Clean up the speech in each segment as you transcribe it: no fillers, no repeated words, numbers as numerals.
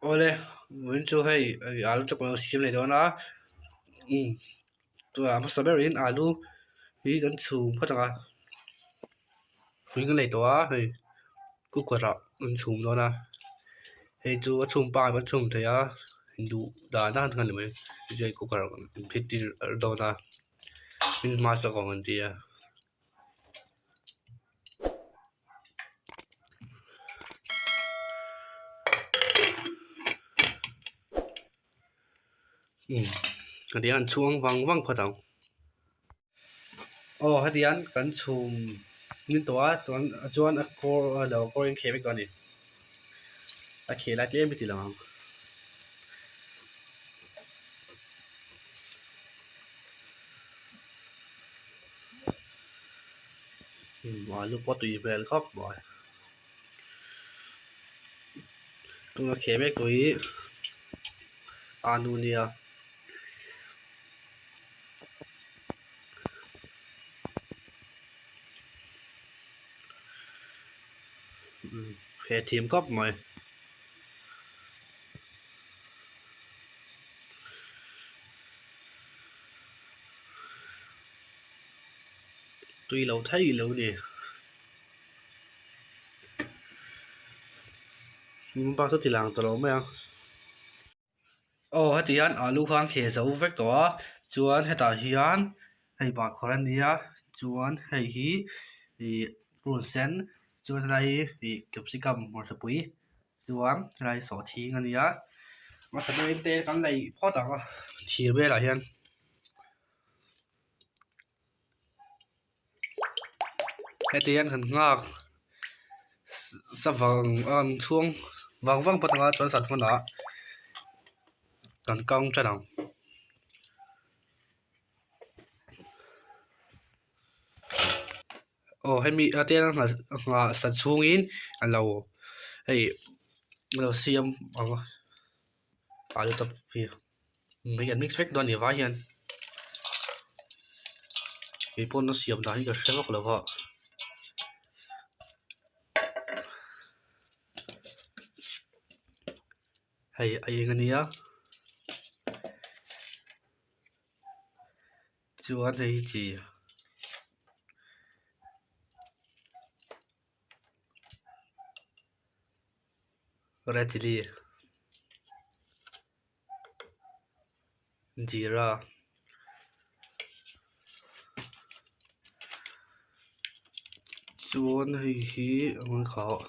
Ole muốn cho hay alu chọc vào xiêm này đó na tôi làm sao biết alu vì gần chùm phát ra vì cái này đó thì cứ quật ra gần chùm đó na thì chú chùm ba vẫn chùm thấy à hindu đã na gần rồi bây cứ quật phết đi đó na mình mà sao còn gì à cái đi ăn chuông vang vang phát ra cái đi ăn gần chùm nhưngตัวchuan a core lo core in khebe gani a khela te mi ti lang alu pot tui bel khop boy tung a khebe tui anu nia he team khop moi tui lo thai lo ni ba số ti lang to lo me hati an alu khang khe zo vek to chuan heta hian hei ba khoran nia chuan hei hi i run sen chuan lai i capsicum mor sapui chuan lai so thi ngania ma sa ber te kan lai pho ta wa thir be la hian heti an kan ngak sa vang an chuang vang vang patanga chuan sat phona kan kang chanang hemi ate nga sa chungin alo hei lo siam alu tap hi mấy anh mix vết đoan nhiều vai hiền cái pon nó siam đó cái xem hoặc là họ hay ai cái này á chưa ăn thấy gì red chili jeera chuan hi ngon khao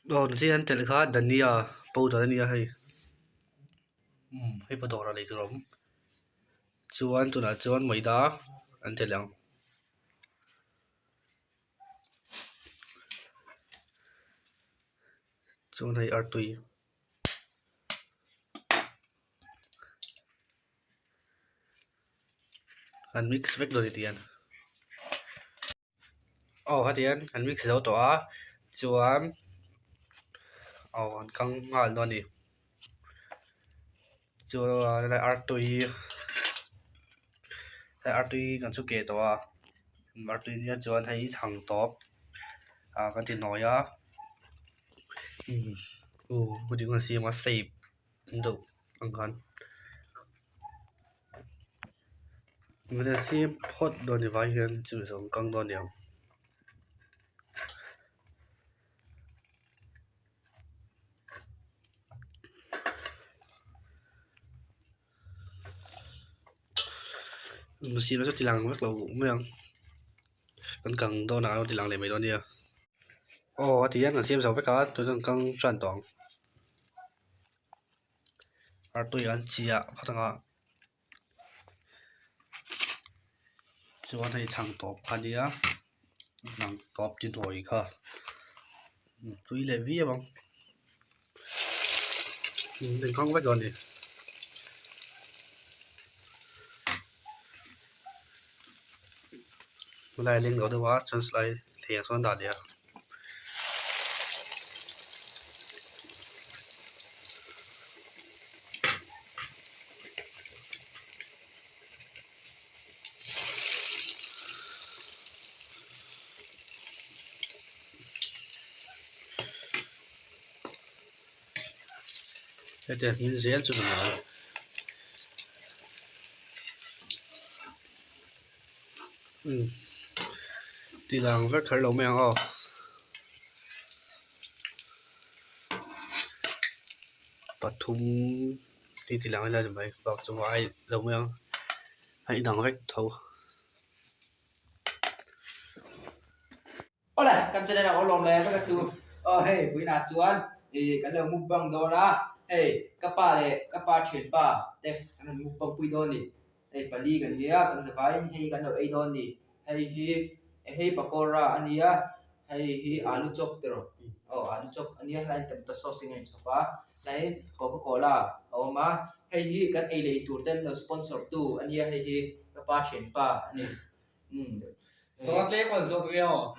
đòn gì anh tên khác dania powder dania hay hay powder ra lấy từ lắm chuan tụi nó chuan mấy đá anh tên lang chuan hay artui anh mix vết rồi thì anh hạt tiền anh mix dấu tỏa chuan anh căng ngal luôn đi chuan lại artui kan su ke to artui nia chuan hei chang top kan ti noi a hudi ngon si ma save do ang kan mình si pot do ni vai hian chu song kang do niang mình si nó cho ti lang vek lo meang kan kang do na ti lang le mai do nia ti yan kan siam so vek ka tu jong kang tran tong artui an chia phatanga chuan hei chang top khania chang top tin thoi kha tui le vi bang đừng không vết rồi nè lại lên đó đó chân slide thì son đá đi C'était une zèle sur le thì là vết khởi lẩu mèo à bắt thùng thì là là vậy vào trong ai lẩu mèo hãy đằng vết thâu Hola, kan chana na olom le ka chu. Hey, vui na chuan. Kan lo mukbang do na. Hey, kapa thien pa. Te kan mukbang pui do ni. Hey, pali kan lia kan sa vai hey kan lo ei do ni. Hey pakora ania. Hey alu chop tero. Alu chop ania lain tem to sauce ngai chapa. Lain Coca-Cola. Ma hey kan ei le tur tem no sponsor tu ania hey kapa thien pa ani. Sót lép còn sót leo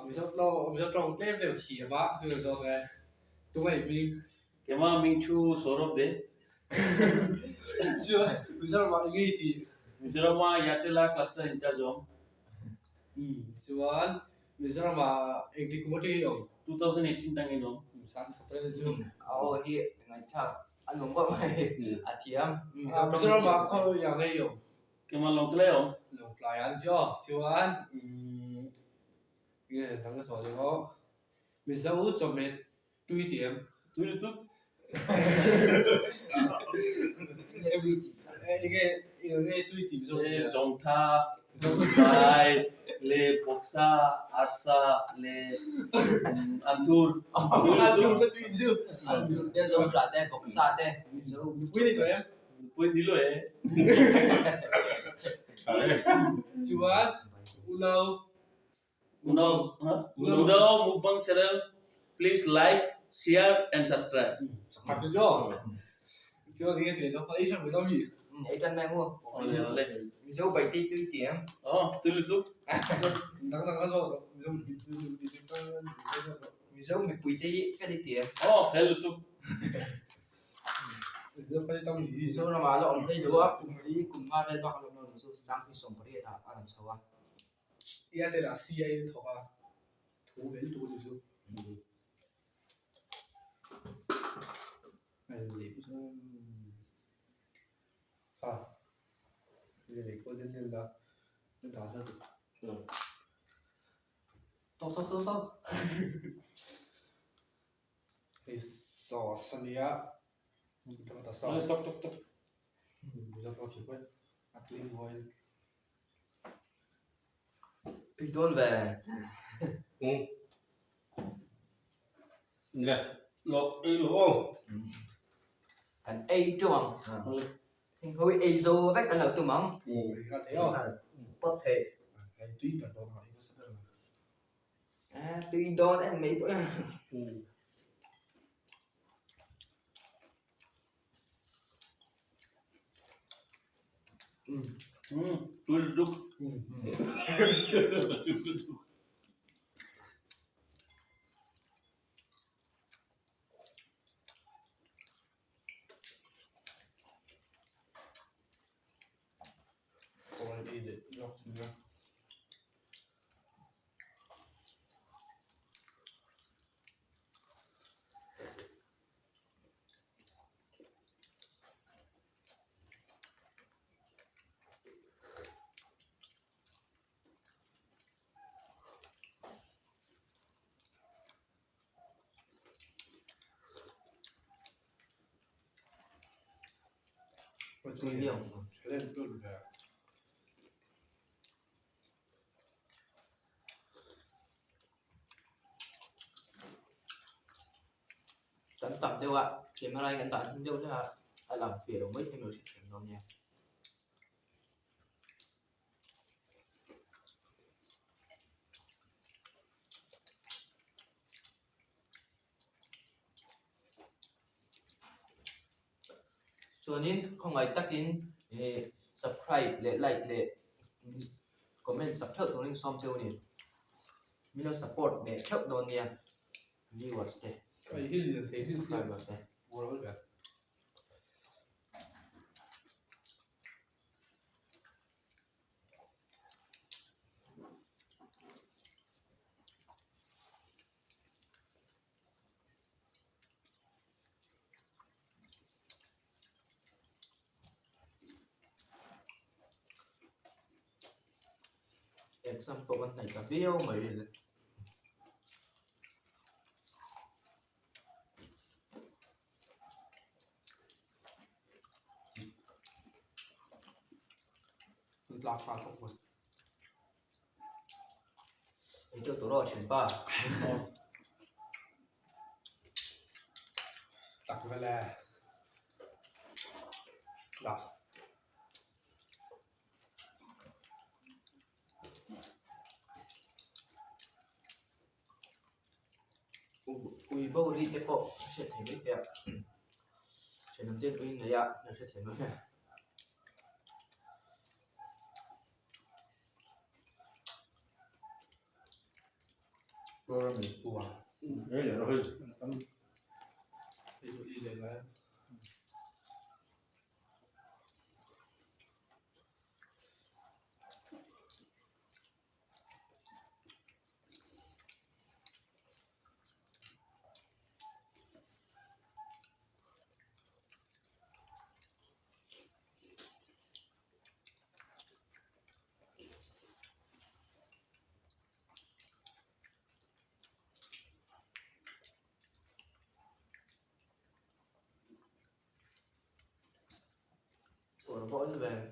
mình sót trồng lép đều chỉ bác rồi sót này tụi mày mình cái mà mình chu số rộp đấy chưa mình sót mọi người thì mình chưa mà Yatela cluster in charge om cuman mình sót mà anh thì cũng có chơi không 2018 tăng om sáng sắp tới zoom hi ngai tha anh có mai thiam mình sót mà khôngอย่างไรkhông cái mà lòng tele om lục lại ăn chưa cuman cái thằng cái sót đó mình sót út cho mình đuôi điểm tu YouTube cái đuôi điểm rồi trong tha Dubai le Boksa Arsa le Antur ăn đuôi cái đuôi chưa anh được để dùng là để phục sa để đuôi này rồi em quên đi rồi ấy cuman Uno mukbang channel please like share and subscribe học được chưa chưa thì thì nó phải xong rồi đâu nhỉ ấy trên này mua lên mình số 7 tí tươi tiền tu YouTube đang đang rồi mình số 10 tí cái đi tiền phải YouTube phải tao nhỉ mình số là mà lộn thấy được á cùng đi cùng ngang lên bác lộn mình số sang cái sòng cái đó à làm sao à ia đây là CIA thuộc à thủ đến thủ chút chút này gì cũng này có nên là nên đào ra được tốt thì sò sania chúng ta sò stop bây giờ có chuyện quên clean oil thì tuôn về nè lột đi luôn cảnh ấy chuồng hình hồi ấy zo vách cái lẩu tụi mắm ra thế không có thể cái tuy bản đồ hỏi nó sẽ được tuy đó em mấy bữa tu YouTube còn đi để lọc nữa tùy liệu lên luôn về chắn tập đâu ạ kiếm ở đây hiện tại không đâu là làm việc đồng mấy thêm được chuyện không nha cho nên không ai tắt in subscribe để like để comment support tụi mình xong chưa nè mình support để chấp đón nha viewers đây cái gì thế gì subscribe đây mua nó về example bên này cà phê mày lạc vào không rồi thì cho tụi nó chuyển ba đặt về là đặt ui bao đi cái bộ sẽ thấy mấy đẹp sẽ nằm trên ui này ạ nó sẽ thấy nó này rồi mình tua đấy là rồi ví dụ như là của nó võ về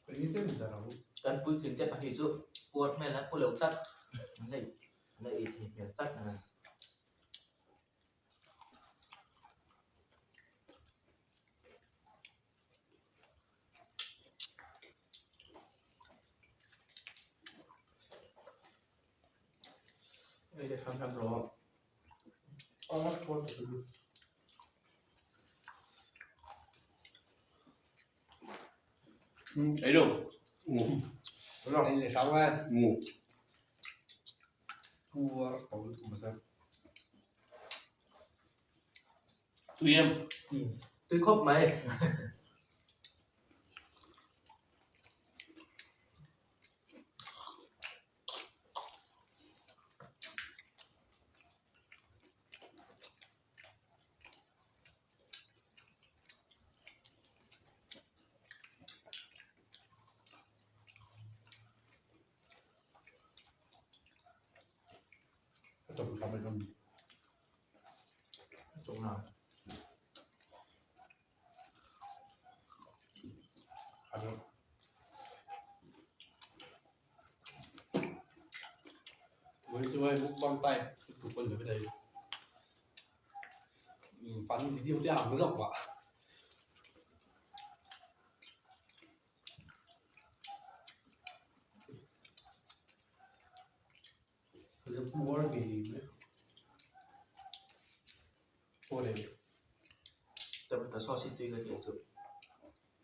cái như thế mình đã đâu cần quy trình tiếp ví dụ cuột này là cuột lẩu tắt này này thì phải tắt này đây là xong rồi con từ ấy đâu rồi đây là xong rồi ngủ tua cầu mà sao tụi em tôi khóc mày tổng làm mình làm chỗ nào ăn không với chơi múc băng tay tụi quân ở bên đây bắn video tiếp nó rộng ạ cái cua là cái gì đấy cua này tập ta so xin tuy cái chuyện rồi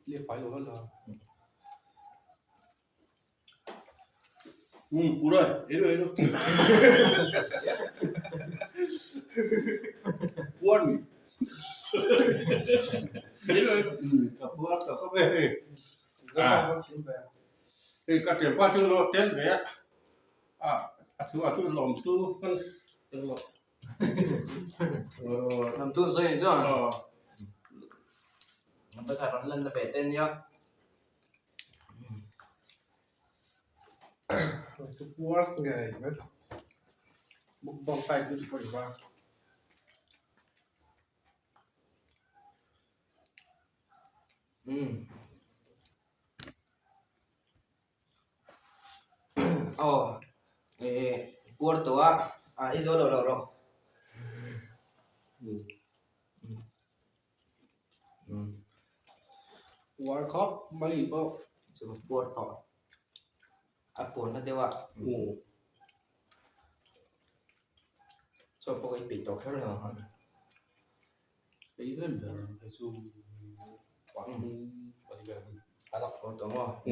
liệt phải rồi là cú rồi ấy đâu quân đấy rồi gặp bữa gặp các về thì các trường qua chương nó tiến về thứ ở chương lòng tư phân làm tôi rồi chứ mình phải thằng lần là về tên nhá support ngày mấy một vòng tay cứ phải vào Porto iso loro World Cup mấy bộ so Porto Porto dewa so poi pito khá là ý lên là phải dùng quảng bây giờ phải đọc Porto mo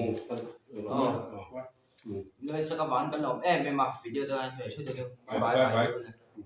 Ừ. nơi sẽ các bạn có lòng em mà video tôi anh về chơi được bye Bye, bye, bye. bye